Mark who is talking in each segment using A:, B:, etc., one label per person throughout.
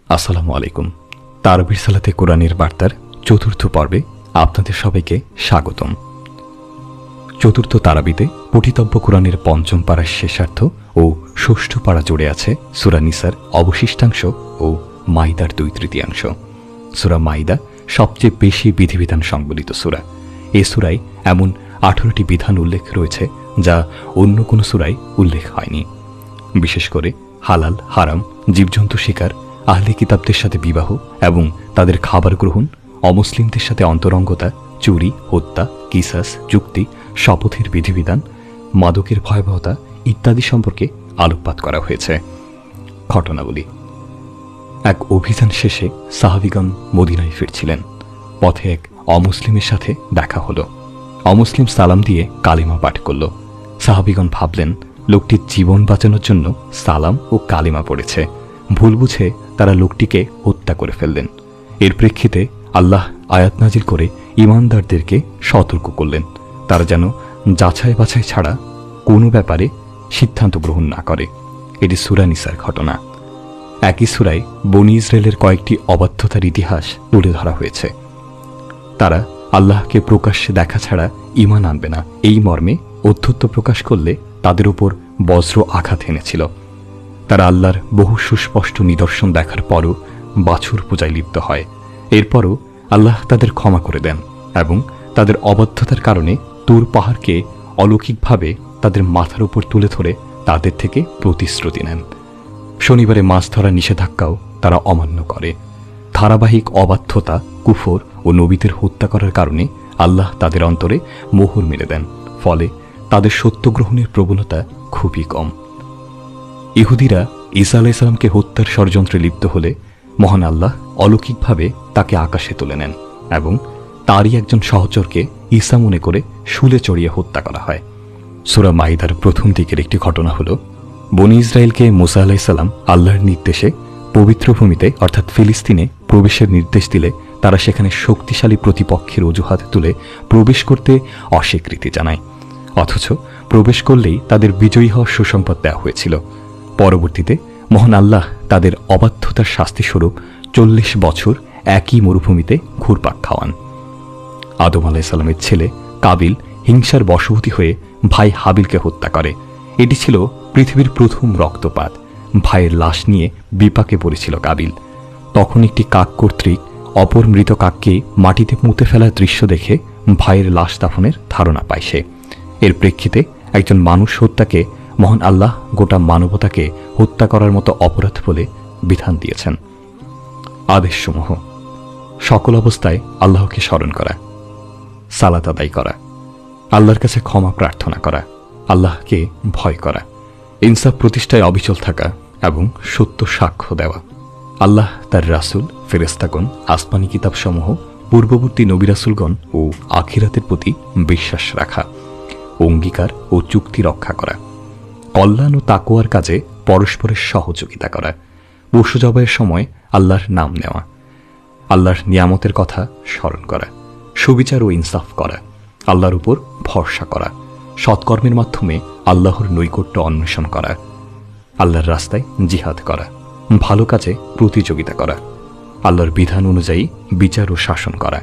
A: আসসালামু আলাইকুম। তারাবির সালাতে কোরআনের বার্তার চতুর্থ পর্বে আপনাদের সবাইকে স্বাগতম। চতুর্থ তারাবিতে পঠিতব্য কোরআনের পঞ্চম পাড়ার শেষার্ধ ও ষষ্ঠ পাড়া জুড়ে আছে সূরা নিসার অবশিষ্টাংশ ও মাইদার 2/3। সূরা মাইদা সবচেয়ে বেশি বিধিবিধান সংবলিত সূরা। এ সূরায় এমন 18টি বিধান উল্লেখ রয়েছে যা অন্য কোনো সূরায় উল্লেখ হয়নি। বিশেষ করে হালাল হারাম, জীবজন্তু শিকার, আহলে কিতাবদের সাথে বিবাহ এবং তাদের খাবার গ্রহণ, অমুসলিমদের সাথে অন্তরঙ্গতা, চুরি, হত্যা, কিসাস, যুক্তি, শপথের বিধিবিধান, মাদকের ভয়াবহতা ইত্যাদি সম্পর্কে আলোকপাত করা হয়েছে। ঘটনাবলী: এক অভিযান শেষে সাহাবীগণ মদিনায় ফিরছিলেন। পথে এক অমুসলিমের সাথে দেখা হলো। অমুসলিম সালাম দিয়ে কালিমা পাঠ করল। সাহাবীগণ ভাবলেন লোকটির জীবন বাঁচানোর জন্য সালাম ও কালিমা পড়েছে। ভুল বুঝে তারা লোকটিকে হত্যা করে ফেললেন। এর প্রেক্ষিতে আল্লাহ আয়াত নাজিল করে ঈমানদারদেরকে সতর্ক করলেন তারা যেন যাচাই বাছাই ছাড়া কোনো ব্যাপারে সিদ্ধান্ত গ্রহণ না করে। এটি সূরা নিসার ঘটনা। একই সূরায় বনী ইসরায়েলের কয়েকটি অবাধ্যতার ইতিহাস তুলে ধরা হয়েছে। তারা আল্লাহকে প্রকাশ্যে দেখা ছাড়া ঈমান আনবে না, এই মর্মে অধ্যত্ব প্রকাশ করলে তাদের উপর বজ্র আঘাত এনেছিল। তারা আল্লাহর বহু সুস্পষ্ট নিদর্শন দেখার পরও বাছুর পূজায় লিপ্ত হয়। এরপরও আল্লাহ তাদের ক্ষমা করে দেন এবং তাদের অবাধ্যতার কারণে তুর পাহাড়কে অলৌকিকভাবে তাদের মাথার উপর তুলে ধরে তাদের থেকে প্রতিশ্রুতি নেন। শনিবারে মাছ ধরা নিষেধাজ্ঞাও তারা অমান্য করে। ধারাবাহিক অবাধ্যতা, কুফর ও নবীদের হত্যা করার কারণে আল্লাহ তাদের অন্তরে মোহর মেরে দেন। ফলে তাদের সত্য গ্রহণের প্রবণতা খুবই কম। ইহুদিরা ঈসা আলাইহিস সালামকে হত্যার ষড়যন্ত্রে লিপ্ত হলে মহান আল্লাহ অলৌকিকভাবে তাকে আকাশে তুলে নেন এবং তারই একজন সহচরকে ঈসা মনে করে শুলে চড়িয়ে হত্যা করা হয়। সূরা মাইদার প্রথম দিকের একটি ঘটনা হল, বনী ইসরায়েলকে মুসা আলাইহিস সালাম আল্লাহর নির্দেশে পবিত্র ভূমিতে অর্থাৎ ফিলিস্তিনে প্রবেশের নির্দেশ দিলে তারা সেখানে শক্তিশালী প্রতিপক্ষের অজুহাত তুলে প্রবেশ করতে অস্বীকৃতি জানায়। অথচ প্রবেশ করলেই তাদের বিজয়ী হওয়ার সুসংবাদ দেওয়া হয়েছিল। পরবর্তীতে মহান আল্লাহ তাদের অবাধ্যতার শাস্তিস্বরূপ 40 বছর একই মরুভূমিতে ঘুরপাক খাওয়ান। আদম আলাইহিস সালামের ছেলে কাবিল হিংসার বশবর্তী হয়ে ভাই হাবিলকে হত্যা করে। এটি ছিল পৃথিবীর প্রথম রক্তপাত। ভাইয়ের লাশ নিয়ে বিপাকে পড়েছিল কাবিল। তখন একটি কাক কর্তৃক অপর মৃত কাককে মাটিতে পুঁতে ফেলার দৃশ্য দেখে ভাইয়ের লাশ দাফনের ধারণা পায় সে। এর প্রেক্ষিতে একজন মানুষ হত্যাকে মহান আল্লাহ গোটা মানবতাকে হত্যা করার মতো অপরাধ বলে বিধান দিয়েছেন। আদেশসমূহ: সকল অবস্থায় আল্লাহকে স্মরণ করা, সালাত আদায় করা, আল্লাহর কাছে ক্ষমা প্রার্থনা করা, আল্লাহকে ভয় করা, ইনসাফ প্রতিষ্ঠায় অবিচল থাকা এবং সত্য সাক্ষ্য দেওয়া, আল্লাহ তার রাসূল, ফেরেশতাগণ, আসমানি কিতাবসমূহ, পূর্ববর্তী নবী রাসূলগণ ও আখিরাতের প্রতি বিশ্বাস রাখা, অঙ্গীকার ও চুক্তি রক্ষা করা, কল্যাণ ও তাকওয়ার কাজে পরস্পরের সহযোগিতা করা, পশু জবাইয়ের সময় আল্লাহর নাম নেওয়া, আল্লাহর নিয়ামতের কথা স্মরণ করা, সুবিচার ও ইনসাফ করা, আল্লাহর উপর ভরসা করা, সৎকর্মের মাধ্যমে আল্লাহর নৈকট্য অন্বেষণ করা, আল্লাহর রাস্তায় জিহাদ করা, ভালো কাজে প্রতিযোগিতা করা, আল্লাহর বিধান অনুযায়ী বিচার ও শাসন করা,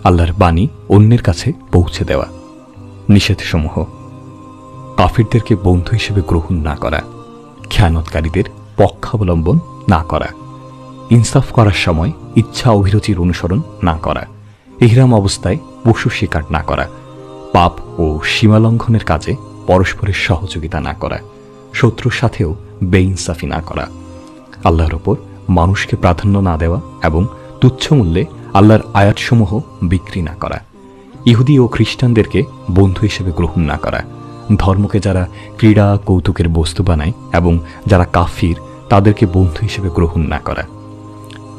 A: আল্লাহর বাণী অন্যের কাছে পৌঁছে দেওয়া। নিষেধসমূহ: কাফিরদেরকে বন্ধু হিসেবে গ্রহণ না করা, খেয়ানতকারীদের পক্ষাবলম্বন না করা, ইনসাফ করার সময় ইচ্ছা অভিরুচির অনুসরণ না করা, ইহরাম অবস্থায় পশু শিকার না করা, পাপ ও সীমালঙ্ঘনের কাজে পরস্পরের সহযোগিতা না করা, শত্রুর সাথেও বেইনসাফি না করা, আল্লাহর ওপর মানুষকে প্রাধান্য না দেওয়া এবং তুচ্ছ মূল্যে আল্লাহর আয়াতসমূহ বিক্রি না করা, ইহুদি ও খ্রিস্টানদেরকে বন্ধু হিসেবে গ্রহণ না করা, ধর্মকে যারা ক্রীড়া কৌতুকের বস্তু বানায় এবং যারা কাফির তাদেরকে বন্ধু হিসেবে গ্রহণ না করা।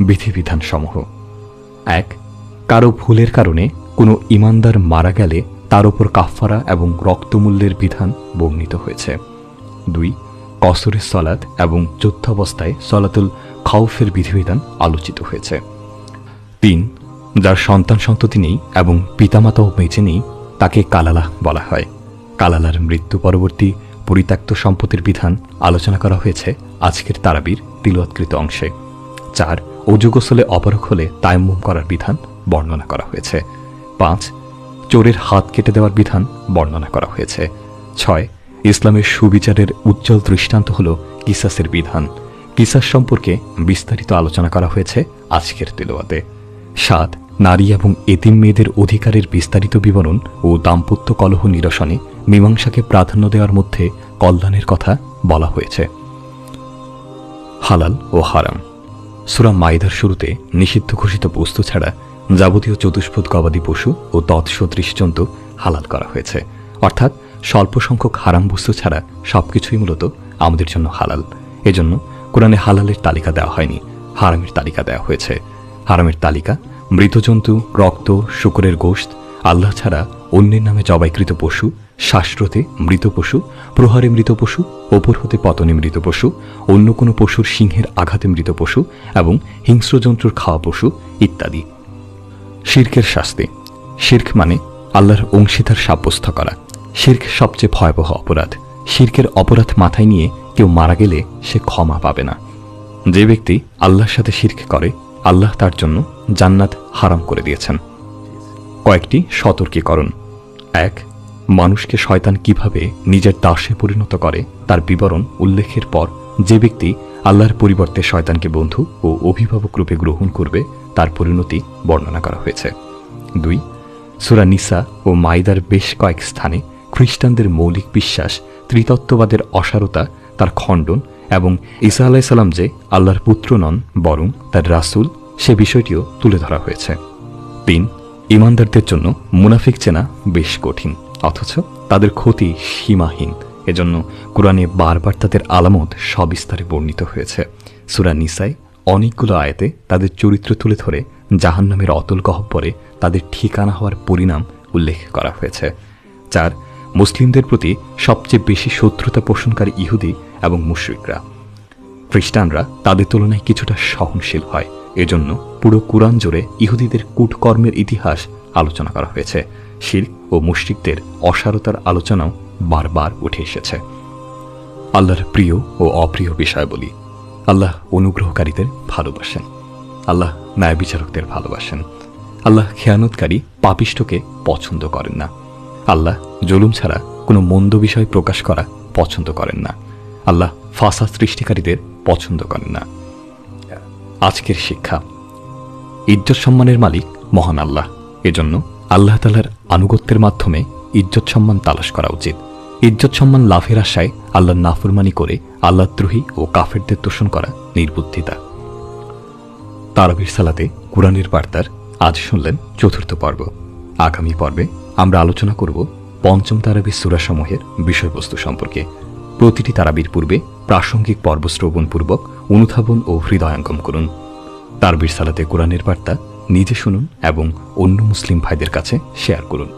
A: বিধিবিধানসমূহ: 1. কারো ভুলের কারণে কোনো ঈমানদার মারা গেলে তার উপর কাফফারা এবং রক্তমূল্যের বিধান বর্ণিত হয়েছে। 2. কসরের সলাত এবং যুদ্ধাবস্থায় সলাতুল খাউফের বিধিবিধান আলোচিত হয়েছে। 3. যার সন্তান সন্ততি নেই এবং পিতামাতাও বেঁচে নেই তাকে কালালা বলা হয়। কালালার মৃত্যু পরবর্তী পরিত্যক্ত সম্পত্তির বিধান আলোচনা করা হয়েছে আজকের তারাবির তিলাওয়াতকৃত অংশে। 4. অজু গোসলে অপারগ হলে তায়াম্মুম করার বিধান বর্ণনা করা হয়েছে। 5 চোরের হাত কেটে দেওয়ার বিধান বর্ণনা করা হয়েছে। 6 ইসলামের সুবিচারের উজ্জ্বল দৃষ্টান্ত হল কিসাসের বিধান। কিসাস সম্পর্কে বিস্তারিত আলোচনা করা হয়েছে আজকের তিলাওয়াতে। 7 নারী এবং এতিম মেয়েদের অধিকারের বিস্তারিত বিবরণ ও দাম্পত্য কলহ নিরসনে মীমাংসাকে প্রাধান্য দেওয়ার মধ্যে কল্যাণের কথা বলা হয়েছে। হালাল ও হারাম। সূরা মাইদার শুরুতে নিষিদ্ধ ঘোষিত বস্তু ছাড়া যাবতীয় চতুষ্পদ গবাদি পশু ও তৎসদৃশ জন্তু হালাল করা হয়েছে। অর্থাৎ স্বল্প সংখ্যক হারাম বস্তু ছাড়া সবকিছুই মূলত আমাদের জন্য হালাল। এজন্য কোরআনে হালালের তালিকা দেওয়া হয়নি, হারামের তালিকা দেওয়া হয়েছে। হারামের তালিকা মৃত জন্তু, রক্ত, শূকরের গোশত, আল্লাহ ছাড়া অন্যের নামে জবাইকৃত পশু, শ্বাসরোধে মৃত পশু, প্রহারে মৃত পশু, ওপর হতে পতনে মৃত পশু, অন্য কোনো পশুর সিংহের আঘাতে মৃত পশু এবং হিংস্র জন্তুর খাওয়া পশু ইত্যাদি। শিরকের শাস্তি। শিরক মানে আল্লাহর অংশীদার সাব্যস্ত করা। শিরক সবচেয়ে ভয়াবহ অপরাধ। শিরকের অপরাধ মাথায় নিয়ে কেউ মারা গেলে সে ক্ষমা পাবে না। যে ব্যক্তি আল্লাহর সাথে শিরক করে, আল্লাহ তার জন্য জান্নাত হারাম করে দিয়েছেন। কয়েকটি সতর্কীকরণ। 1 মানুষকে শয়তান কিভাবে নিজের দাসে পরিণত করে তার বিবরণ উল্লেখের পর যে ব্যক্তি আল্লাহর পরিবর্তে শয়তানকে বন্ধু ও অভিভাবক রূপে গ্রহণ করবে তার পরিণতি বর্ণনা করা হয়েছে। 2 সূরা নিসা ও মাইদার বেশ কয়েক স্থানে খ্রিস্টানদের মৌলিক বিশ্বাস, ত্রিতত্ত্ববাদের অসারতা, তার খণ্ডন এবং ঈসা আলাইহিস সালাম যে আল্লাহর পুত্র নন বরং তার রাসূল, সে বিষয়টিও তুলে ধরা হয়েছে। 3 ঈমানদারদের জন্য মুনাফিক চেনা বেশ কঠিন, অথচ তাদের ক্ষতি সীমাহীন। এজন্য কোরআনে বারবার তাদের আলামত সবিস্তারে বর্ণিত হয়েছে। সূরা নিসায় অনেকগুলো আয়াতে তাদের চরিত্র তুলে ধরে জাহান্নামের অতল গহ্বরে তাদের ঠিকানা হওয়ার পরিণাম উল্লেখ করা হয়েছে। 4 মুসলিমদের প্রতি সবচেয়ে বেশি শত্রুতা পোষণকারী ইহুদি এবং মুশরিকরা। খ্রিস্টানরা তাদের তুলনায় কিছুটা সহনশীল হয়। এজন্য পুরো কুরআন জুড়ে ইহুদিদের কূটকর্মের ইতিহাস আলোচনা করা হয়েছে। শিরক ও মুশরিকদের অসারতার আলোচনাও বারবার উঠে এসেছে। আল্লাহর প্রিয় ও অপ্রিয় বিষয়াবলী। আল্লাহ অনুগ্রহকারীদের ভালোবাসেন। আল্লাহ ন্যায় বিচারকদের ভালোবাসেন। আল্লাহ খেয়ানতকারী পাপিষ্ঠকে পছন্দ করেন না। আল্লাহ জুলুম ছাড়া কোনো মন্দ বিষয় প্রকাশ করা পছন্দ করেন না। আল্লাহ ফাসাদ সৃষ্টিকারীদের পছন্দ করেন না। আজকের শিক্ষা। ইজ্জত সম্মানের মালিক মহান আল্লাহ। এজন্য আল্লাহ তাআলার আনুগত্যের মাধ্যমে ইজ্জত সম্মান তালাশ করা উচিত। ইজ্জত সম্মান লাভের আশায় আল্লাহর নাফরমানি করে আল্লাহদ্রোহী ও কাফেরদের তোষণ করা নির্বুদ্ধিতা। তারাবির সালাতে কুরআনের বার্তার আজ শুনলেন 4র্থ পর্ব। আগামী পর্বে আমরা আলোচনা করব 5ম তারাবির সূরাসমূহের বিষয়বস্তু সম্পর্কে। প্রতিটি তারাবির পূর্বে প্রাসঙ্গিক পর্ব শ্রবণপূর্বক অনুধাবন ও হৃদয়াঙ্গম করুন। তারাবির সালাতে কুরআনের বার্তা নিজে শুনুন এবং অন্য মুসলিম ভাইদের কাছে শেয়ার করুন।